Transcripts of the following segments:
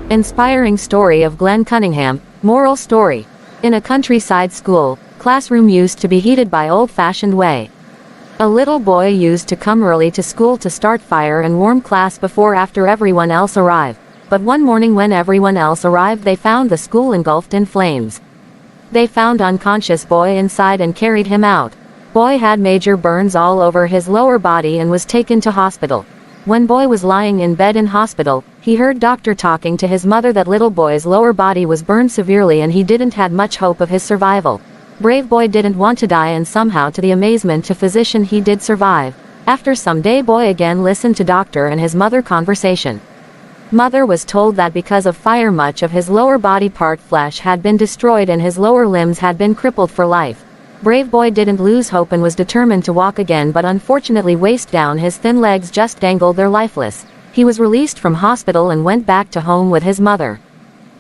Inspiring story of Glenn Cunningham. Moral story. In a countryside school, classroom used to be heated by old-fashioned way. A little boy used to come early to school to start fire and warm class before after everyone else arrived. But one morning when everyone else arrived, they found the school engulfed in flames. They found unconscious boy inside and carried him out. Boy had major burns all over his lower body and was taken to hospital. When boy was lying in bed in hospital, he heard doctor talking to his mother that little boy's lower body was burned severely and he didn't had much hope of his survival. Brave boy didn't want to die, and somehow to the amazement to physician he did survive. After some day boy again listened to doctor and his mother conversation. Mother was told that because of fire much of his lower body part flesh had been destroyed and his lower limbs had been crippled for life. Brave boy didn't lose hope and was determined to walk again, but unfortunately waist down his thin legs just dangled there lifeless. He was released from hospital and went back to home with his mother.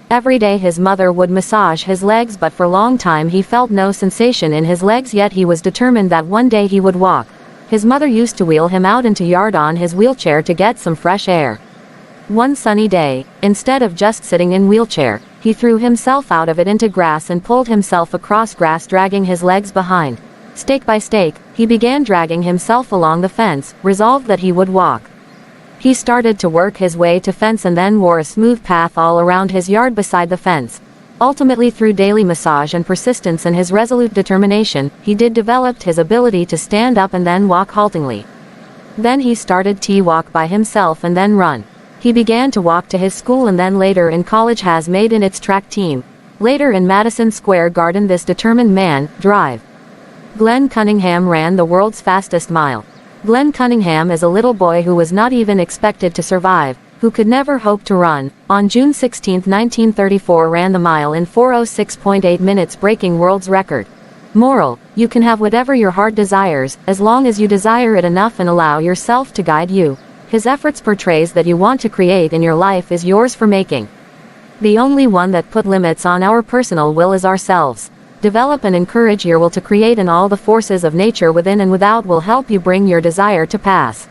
Every day his mother would massage his legs, but for a long time he felt no sensation in his legs, yet he was determined that one day he would walk. His mother used to wheel him out into yard on his wheelchair to get some fresh air. One sunny day, instead of just sitting in wheelchair, he threw himself out of it into grass and pulled himself across grass, dragging his legs behind. Stake by stake, he began dragging himself along the fence, resolved that he would walk. He started to work his way to fence and then wore a smooth path all around his yard beside the fence. Ultimately, through daily massage and persistence and his resolute determination, he did developed his ability to stand up and then walk haltingly. Then he started to walk by himself and then run. He began to walk to his school and then later in college has made in its track team. Later in Madison Square Garden, this determined man, drive. Glenn Cunningham ran the world's fastest mile. Glenn Cunningham is a little boy who was not even expected to survive, who could never hope to run. On June 16, 1934 ran the mile in 4:06.8 minutes, breaking world's record. Moral: you can have whatever your heart desires, as long as you desire it enough and allow yourself to guide you. His efforts portrays that you want to create in your life is yours for making. The only one that put limits on our personal will is ourselves. Develop and encourage your will to create, and all the forces of nature within and without will help you bring your desire to pass.